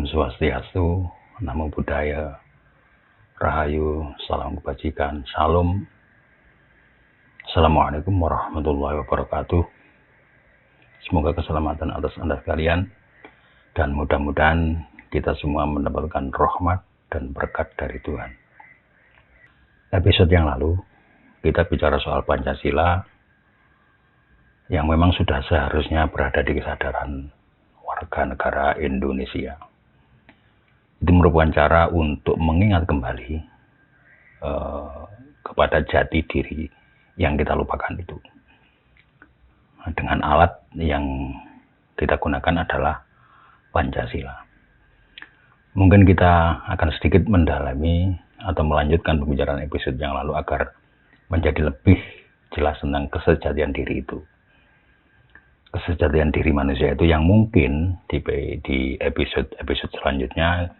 Om Swastiastu, Namo Buddhaya, Rahayu, Salam Kebajikan, Salam. Assalamualaikum warahmatullahi wabarakatuh. Semoga keselamatan atas Anda sekalian, dan mudah-mudahan kita semua mendapatkan rahmat dan berkat dari Tuhan. Episode yang lalu, kita bicara soal Pancasila yang memang sudah seharusnya berada di kesadaran warga negara Indonesia. Itu merupakan cara untuk mengingat kembali kepada jati diri yang kita lupakan itu. Dengan alat yang kita gunakan adalah Pancasila. Mungkin kita akan sedikit mendalami atau melanjutkan pembicaraan episode yang lalu agar menjadi lebih jelas tentang kesejatian diri itu. Kesejatian diri manusia itu yang mungkin di episode selanjutnya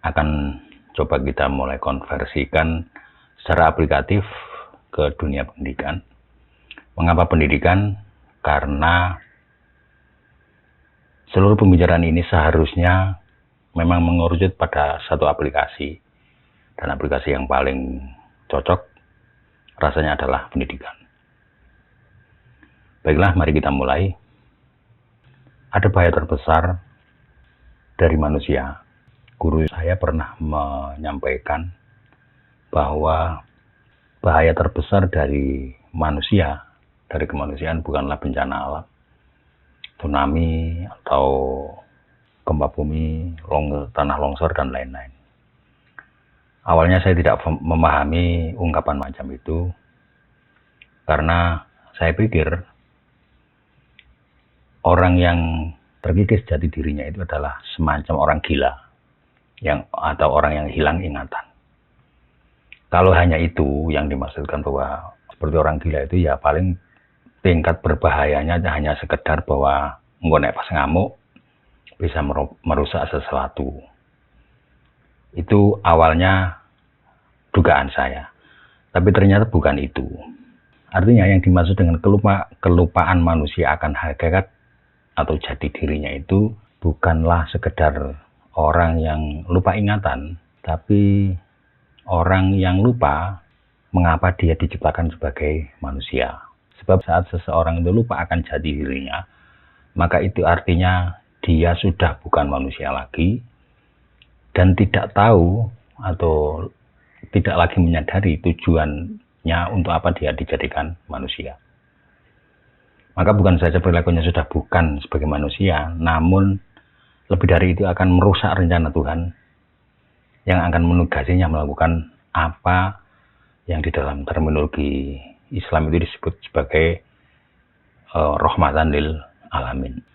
akan coba kita mulai konversikan secara aplikatif ke dunia pendidikan. Mengapa pendidikan? Karena seluruh pembicaraan ini seharusnya memang mengerucut pada satu aplikasi, dan aplikasi yang paling cocok rasanya adalah pendidikan. Baiklah, mari kita mulai. Ada bahaya terbesar dari manusia. Guru saya pernah menyampaikan bahwa bahaya terbesar dari manusia, dari kemanusiaan bukanlah bencana alam, tsunami atau gempa bumi, tanah longsor, dan lain-lain. Awalnya saya tidak memahami ungkapan macam itu, karena saya pikir orang yang terkikis jati dirinya itu adalah semacam orang gila atau orang yang hilang ingatan. Kalau hanya itu yang dimaksudkan bahwa seperti orang gila itu, ya paling tingkat berbahayanya hanya sekedar bahwa nek pas ngamuk bisa merusak sesuatu. Itu awalnya dugaan saya. Tapi ternyata bukan itu. Artinya yang dimaksud dengan kelupaan manusia akan hakikat atau jati dirinya itu bukanlah sekedar orang yang lupa ingatan, tapi orang yang lupa mengapa dia diciptakan sebagai manusia. Sebab saat seseorang itu lupa akan jati dirinya, maka itu artinya dia sudah bukan manusia lagi dan tidak tahu atau tidak lagi menyadari tujuannya untuk apa dia dijadikan manusia. Maka bukan saja perilakunya sudah bukan sebagai manusia, namun lebih dari itu akan merusak rencana Tuhan yang akan menugasinya melakukan apa yang di dalam terminologi Islam itu disebut sebagai rahmatan lil alamin.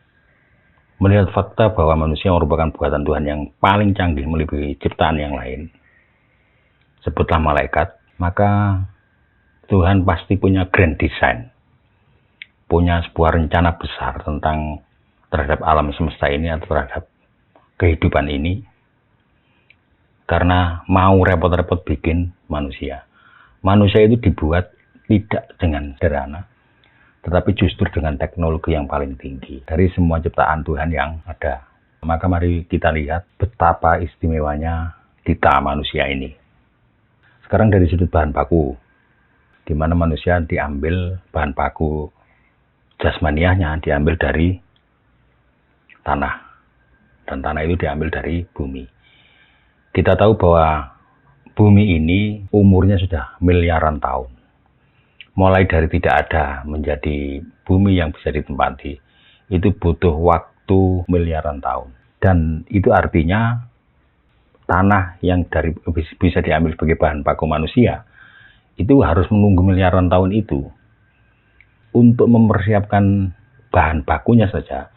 Melihat fakta bahwa manusia merupakan buatan Tuhan yang paling canggih melebihi ciptaan yang lain, sebutlah malaikat, maka Tuhan pasti punya grand design, punya sebuah rencana besar terhadap alam semesta ini atau terhadap kehidupan ini, karena mau repot-repot bikin manusia. Manusia itu dibuat tidak dengan sederhana, tetapi justru dengan teknologi yang paling tinggi dari semua ciptaan Tuhan yang ada. Maka mari kita lihat betapa istimewanya kita manusia ini. Sekarang dari sudut bahan baku, di mana manusia diambil bahan baku jasmaniahnya diambil dari tanah, dan tanah itu diambil dari bumi. Kita tahu bahwa bumi ini umurnya sudah miliaran tahun. Mulai dari tidak ada menjadi bumi yang bisa ditempati, itu butuh waktu miliaran tahun. Dan itu artinya tanah yang bisa diambil sebagai bahan baku manusia, itu harus menunggu miliaran tahun itu. Untuk mempersiapkan bahan bakunya saja,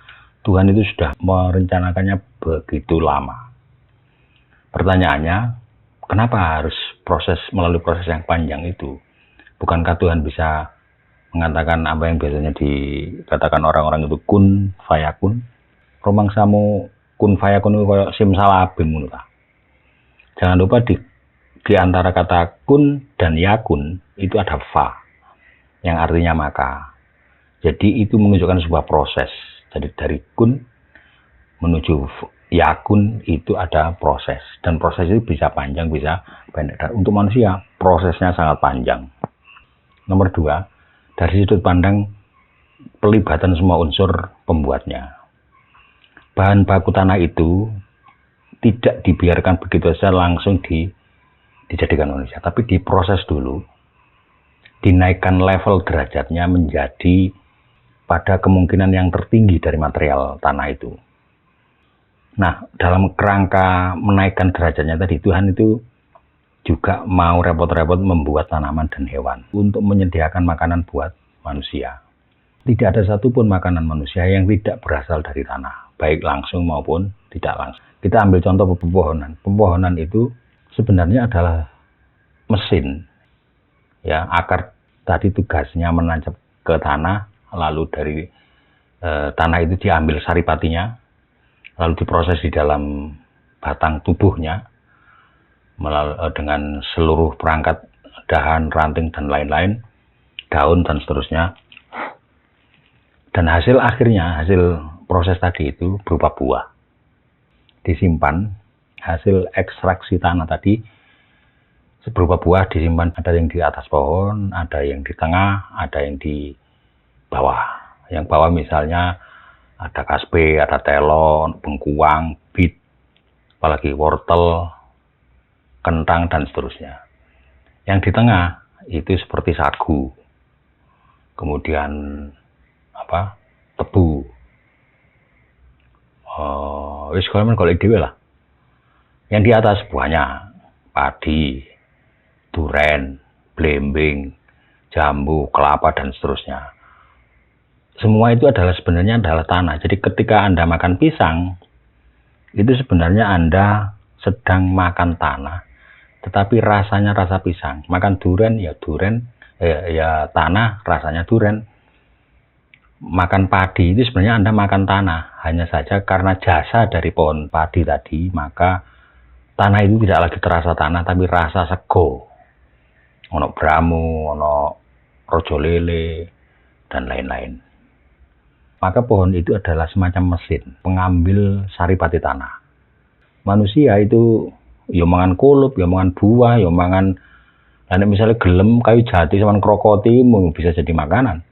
Tuhan itu sudah merencanakannya begitu lama. Pertanyaannya, kenapa harus melalui proses yang panjang itu? Bukankah Tuhan bisa mengatakan apa yang biasanya dikatakan orang-orang itu kun fayakun? Romangsamu kun fayakun itu kayak simsalabim. Jangan lupa di antara kata kun dan yakun itu ada fa, yang artinya maka. Jadi itu menunjukkan sebuah proses. Jadi dari kun menuju yakun itu ada proses, dan proses itu bisa panjang bisa pendek. Dan untuk manusia prosesnya sangat panjang. Nomor 2, dari sudut pandang pelibatan semua unsur pembuatnya. Bahan baku tanah itu tidak dibiarkan begitu saja langsung dijadikan manusia, tapi diproses dulu, dinaikkan level derajatnya menjadi pada kemungkinan yang tertinggi dari material tanah itu. Nah, dalam kerangka menaikkan derajatnya tadi, Tuhan itu juga mau repot-repot membuat tanaman dan hewan untuk menyediakan makanan buat manusia. Tidak ada satupun makanan manusia yang tidak berasal dari tanah, baik langsung maupun tidak langsung. Kita ambil contoh pepohonan. Pepohonan itu sebenarnya adalah mesin. Ya, akar tadi tugasnya menancap ke tanah, lalu dari tanah itu diambil saripatinya, lalu diproses di dalam batang tubuhnya dengan seluruh perangkat dahan, ranting, dan lain-lain, daun, dan seterusnya. Dan hasil akhirnya, hasil proses tadi itu berupa buah. Disimpan, hasil ekstraksi tanah tadi berupa buah disimpan, ada yang di atas pohon, ada yang di tengah, ada yang di bawah. Yang bawah misalnya ada kaspe, ada telon, bengkuang, bit, apalagi wortel, kentang, dan seterusnya. Yang di tengah itu seperti sagu, kemudian tebu, wis golek dhewe lah. Yang di atas buahnya padi, duren, blimbing, jambu, kelapa, dan seterusnya. Semua itu sebenarnya adalah tanah. Jadi ketika Anda makan pisang, itu sebenarnya Anda sedang makan tanah, tetapi rasanya rasa pisang. Makan duren, ya duren, ya tanah, rasanya duren. Makan padi itu sebenarnya Anda makan tanah. Hanya saja karena jasa dari pohon padi tadi, maka tanah itu tidak lagi terasa tanah, tapi rasa sego. Ono bramu, ono rojo lele, dan lain-lain. Maka pohon itu adalah semacam mesin pengambil saripati tanah. Manusia itu ya mangan kulup, ya mangan buah, ya mangan, dan misalnya gelem kayu jati sama krokoti bisa jadi makanan.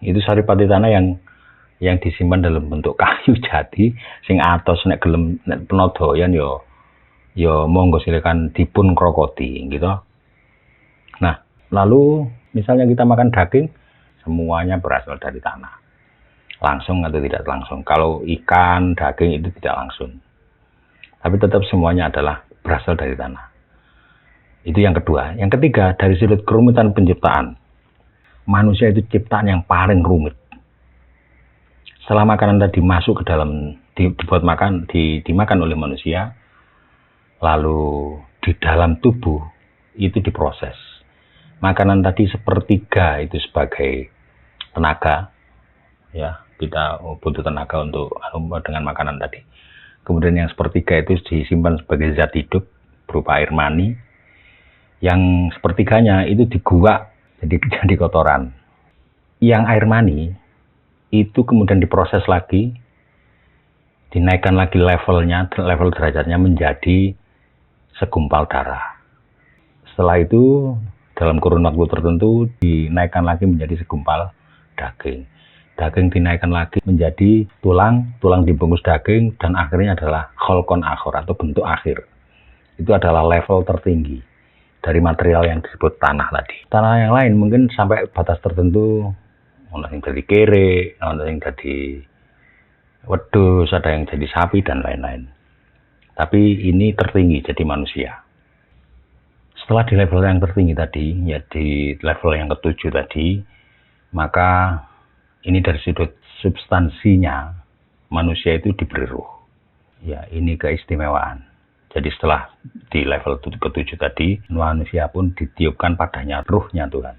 Itu saripati tanah yang disimpan dalam bentuk kayu jati sing atos nek gelem nek penodoyan ya monggo silakan dipun krokoti gitu. Nah, lalu misalnya kita makan daging, semuanya berasal dari tanah. Langsung atau tidak langsung. Kalau ikan, daging itu tidak langsung. Tapi tetap semuanya adalah berasal dari tanah. Itu yang kedua. Yang ketiga, dari sudut kerumitan penciptaan. Manusia itu ciptaan yang paling rumit. Setelah makanan tadi masuk ke dalam, dibuat makan, dimakan oleh manusia, lalu di dalam tubuh itu diproses. Makanan tadi sepertiga itu sebagai tenaga, ya kita butuh tenaga untuk dengan makanan tadi. Kemudian yang sepertiga itu disimpan sebagai zat hidup berupa air mani. Yang sepertiganya itu diguak jadi kotoran. Yang air mani itu kemudian diproses lagi, dinaikkan lagi level derajatnya menjadi segumpal darah. Setelah itu dalam kurun waktu tertentu dinaikkan lagi menjadi segumpal daging. Daging dinaikkan lagi menjadi tulang dibungkus daging, dan akhirnya adalah kholqon akhir atau bentuk akhir. Itu adalah level tertinggi dari material yang disebut tanah tadi. Tanah yang lain mungkin sampai batas tertentu, ada yang jadi kere, ada yang jadi wedhus, ada yang jadi sapi, dan lain-lain. Tapi ini tertinggi jadi manusia. Setelah di level yang tertinggi tadi, ya di level yang ketujuh tadi, maka ini dari sudut substansinya manusia itu diberi ruh. Ya, ini keistimewaan. Jadi setelah di level ketujuh tadi, manusia pun ditiupkan padanya ruhnya Tuhan.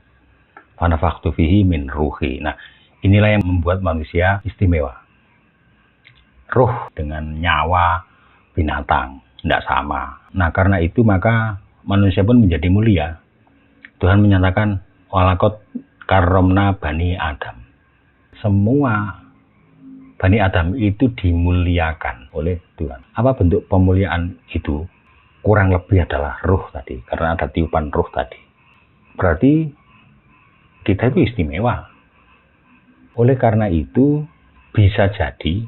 Fanafakhtu fihi min ruhi. Nah, inilah yang membuat manusia istimewa. Ruh dengan nyawa binatang tidak sama. Nah, karena itu maka manusia pun menjadi mulia. Tuhan menyatakan walaqad karramna bani Adam. Semua Bani Adam itu dimuliakan oleh Tuhan. Apa bentuk pemuliaan itu? Kurang lebih adalah ruh tadi, karena ada tiupan ruh tadi. Berarti kita itu istimewa. Oleh karena itu, bisa jadi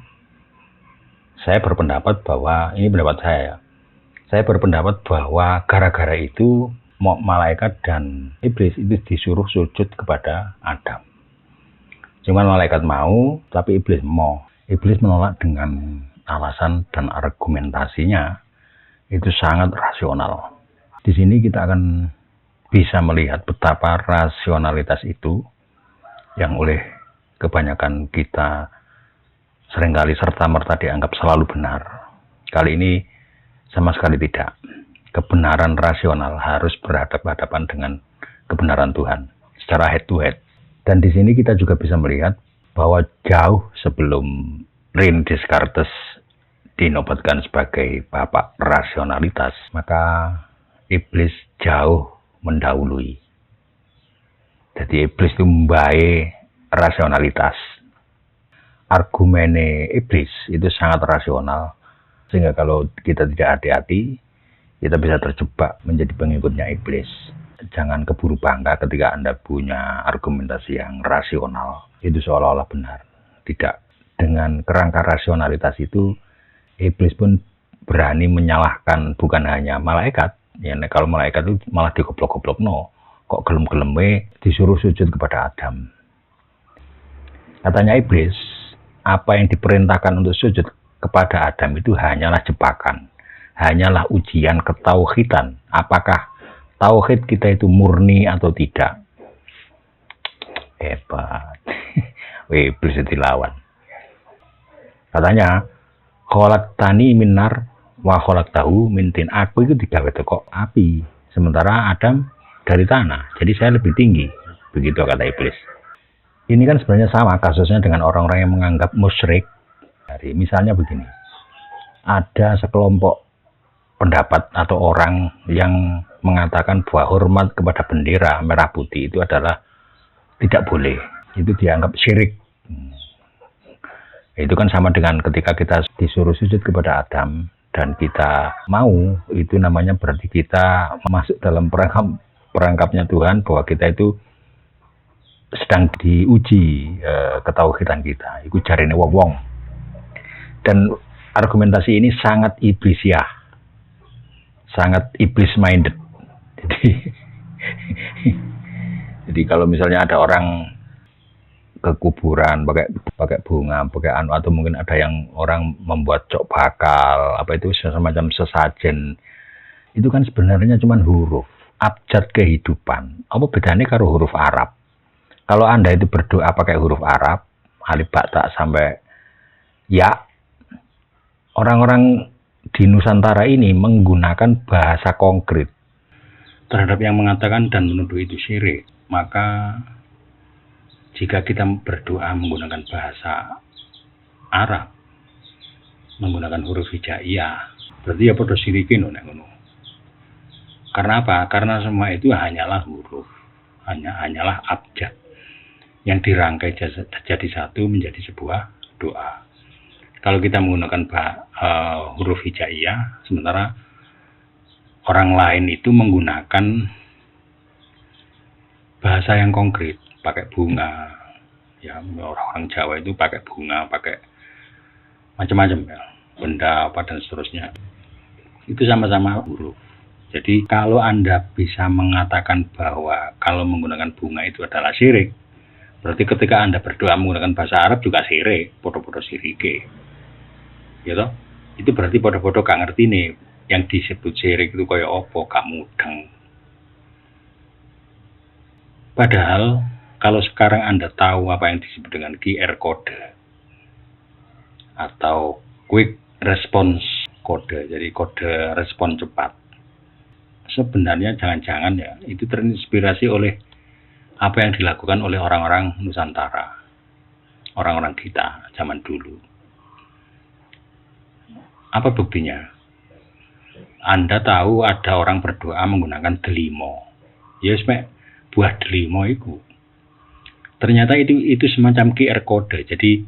saya berpendapat bahwa, ini pendapat saya ya, saya berpendapat bahwa gara-gara itu malaikat dan iblis itu disuruh sujud kepada Adam. Cuman malaikat mau, tapi iblis mau. Iblis menolak dengan alasan dan argumentasinya itu sangat rasional. Di sini kita akan bisa melihat betapa rasionalitas itu yang oleh kebanyakan kita seringkali serta-merta dianggap selalu benar. Kali ini sama sekali tidak. Kebenaran rasional harus berhadapan-hadapan dengan kebenaran Tuhan secara head to head. Dan di sini kita juga bisa melihat bahwa jauh sebelum René Descartes dinobatkan sebagai bapak rasionalitas, maka iblis jauh mendahului. Jadi iblis itu membaik rasionalitas. Argumennya iblis itu sangat rasional, sehingga kalau kita tidak hati-hati, kita bisa terjebak menjadi pengikutnya iblis. Jangan keburu bangga ketika Anda punya argumentasi yang rasional, itu seolah-olah benar. Tidak. Dengan kerangka rasionalitas itu, iblis pun berani menyalahkan bukan hanya malaikat. Ya, kalau malaikat itu malah digoblok-goblok, no. Kok gelem-geleme disuruh sujud kepada Adam. Katanya iblis, apa yang diperintahkan untuk sujud kepada Adam itu hanyalah jebakan. Hanyalah ujian ketauhidan. Apakah tauhid kita itu murni atau tidak? Hebat. Iblis itu dilawan. Katanya, khalaqtani min nar wa khalaqtahu min tin. Aku itu digawe teko api, sementara Adam dari tanah. Jadi saya lebih tinggi. Begitu kata iblis. Ini kan sebenarnya sama kasusnya dengan orang-orang yang menganggap musyrik. Misalnya begini. Ada sekelompok pendapat atau orang yang mengatakan bahwa hormat kepada bendera merah putih itu adalah tidak boleh. Itu dianggap syirik. Itu kan sama dengan ketika kita disuruh sujud kepada Adam dan kita mau, itu namanya berarti kita masuk dalam perangkapnya Tuhan bahwa kita itu sedang diuji ketauhidan kita. Itu jarine wong-wong. Dan argumentasi ini sangat iblisiah. Sangat iblis minded. Jadi kalau misalnya ada orang ke kuburan pakai bunga, pakai atau mungkin ada yang orang membuat cok bakal, apa itu semacam sesajen. Itu kan sebenarnya cuma huruf, abjad kehidupan. Apa bedanya karo huruf Arab? Kalau Anda itu berdoa pakai huruf Arab, alif ba ta sampai ya, orang-orang di Nusantara ini menggunakan bahasa konkret terhadap yang mengatakan dan menuduh itu syirik. Maka jika kita berdoa menggunakan bahasa Arab, menggunakan huruf hijaiyah, berarti ya pada syirikin ngono. Karena apa? Karena semua itu hanyalah huruf, hanyalah abjad yang dirangkai jadi satu menjadi sebuah doa. Kalau kita menggunakan huruf hijaiyah, sementara orang lain itu menggunakan bahasa yang konkret, pakai bunga, ya orang Jawa itu pakai bunga, pakai macam-macam ya, benda apa dan seterusnya. Itu sama-sama huruf. Jadi kalau Anda bisa mengatakan bahwa kalau menggunakan bunga itu adalah syirik, berarti ketika Anda berdoa menggunakan bahasa Arab juga syirik, podo-podo syirike. Gitu? Itu berarti podo-podo gak ngerti nih yang disebut syirik itu kaya opo, gak mudeng. Padahal kalau sekarang Anda tahu apa yang disebut dengan QR code atau quick response code, jadi kode respon cepat. Sebenarnya jangan-jangan ya itu terinspirasi oleh apa yang dilakukan oleh orang-orang Nusantara, orang-orang kita zaman dulu. Apa buktinya? Anda tahu ada orang berdoa menggunakan delimo. Ya sebenarnya buah delimo itu. Ternyata itu semacam QR code. Jadi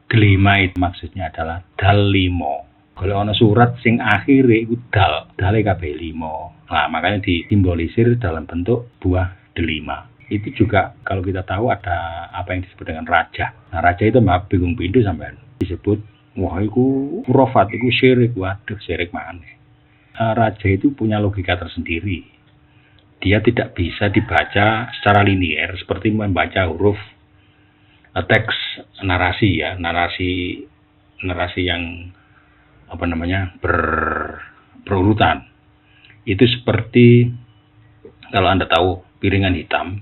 Delima itu maksudnya adalah dal limo. Kalau ana surat sing akhire iku dale kabeh limo. Nah, makanya disimbolisir dalam bentuk buah delima. Itu juga kalau kita tahu ada apa yang disebut dengan raja. Nah, raja itu mah bingung pintu sampean. Disebut wah iku khurafat, iku syirik. Waduh, syirik maneh. Raja itu punya logika tersendiri. Dia tidak bisa dibaca secara linier seperti membaca huruf teks narasi ya, narasi yang berurutan. Itu seperti kalau Anda tahu piringan hitam,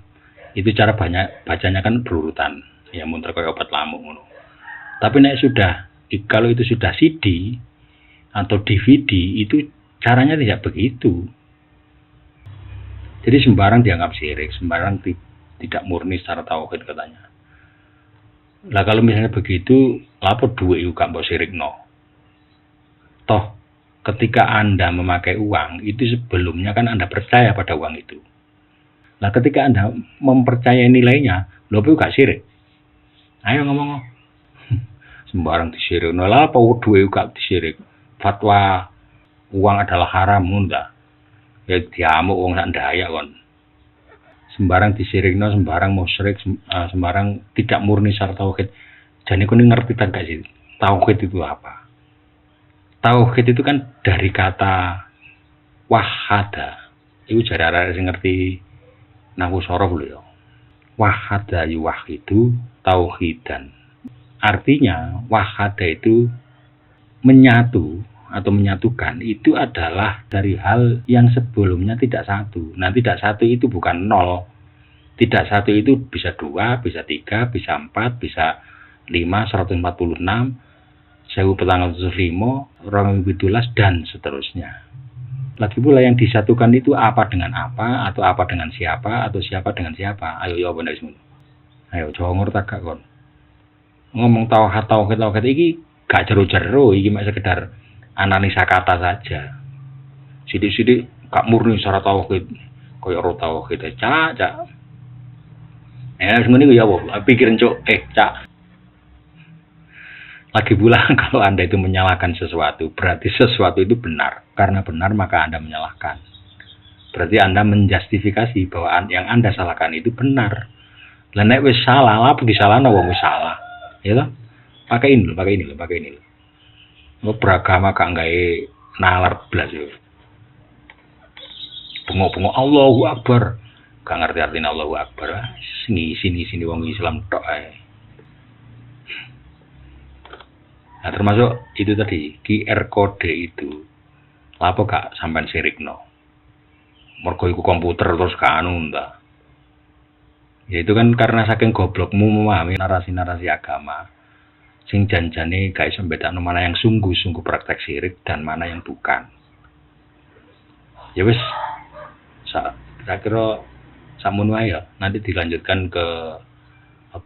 itu cara bacanya kan berurutan, ya munter kayak obat lamuk ngono. Tapi kalau itu sudah CD atau DVD itu caranya tidak begitu. Jadi sembarang dianggap syirik, sembarang tidak murni secara tauhid katanya. Lah kalau misalnya begitu, lapor duit juga mbok sirikno. Toh ketika Anda memakai uang itu sebelumnya kan Anda percaya pada uang itu. Nah ketika Anda mempercayai nilainya, lho itu gak sirik. Ayo ngomong. Sembarang disirik. Nah lah apa duit juga disirik. Fatwa uang adalah haram enggak. Ya diamuk wong sak ndaya kon. Sembarang disirikno, sembarang musyrik, sembarang tidak murni secara tauhid. Jane kowe ngerti tak gak sih? Tauhid itu apa? Tauhid itu kan dari kata wahada. Iku jare arek sing ngerti nahwu sorof lho ya. Wahada yuwahidu tauhidan. Artinya wahada itu menyatu atau menyatukan itu adalah dari hal yang sebelumnya tidak satu. Nah, tidak satu itu bukan nol. Tidak satu itu bisa 2, bisa 3, bisa 4, bisa 5, 146, 1405, 2017 dan seterusnya. Lagi pula yang disatukan itu apa dengan apa, atau apa dengan siapa, atau siapa dengan siapa. Ayo ya bener semua. Ayo coba ngerti gak kon. Ngomong tauhid iki gak jero-jero, iki mek sekedar analisa kata saja. Sidik-sidik gak murni secara tauhid, koyo ora tauhid cak. Semuanya ya pikirin cak. Lagi pula kalau Anda itu menyalahkan sesuatu, berarti sesuatu itu benar. Karena benar maka Anda menyalahkan. Berarti Anda menjustifikasi bahwa yang Anda salahkan itu benar. Lah nek wis salah, apa disalahno wong wis salah. Ya toh? Pakai ini loh. Lo beragama gak gawe nalar blas yo. Bengok-bengok Allahu Akbar. Gak ngerti artinya Allahu Akbar. Sini wong Islam tok ae. Nah, termasuk itu tadi QR code itu. Lapo gak sampean sirikno. Mergo iku komputer terus gak anu ta. Ya itu kan karena saking goblokmu memahami narasi-narasi agama. Sing janjane gak iso bedakno mana yang sungguh-sungguh praktek sirik dan mana yang bukan. Ya wis saya kira samono ae ya. Nanti dilanjutkan ke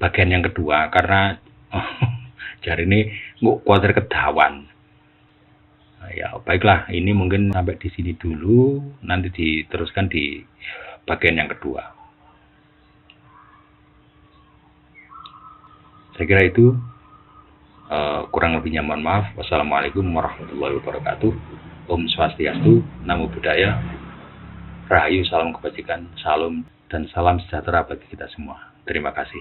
bagian yang kedua karena jari ini kuatir kedawan. Ya baiklah, ini mungkin sampai di sini dulu. Nanti diteruskan di bagian yang kedua. Saya kira itu kurang lebihnya mohon maaf. Wassalamualaikum warahmatullahi wabarakatuh. Om Swastiastu, Namo Buddhaya, Rahayu, salam kebajikan, salam dan salam sejahtera bagi kita semua. Terima kasih.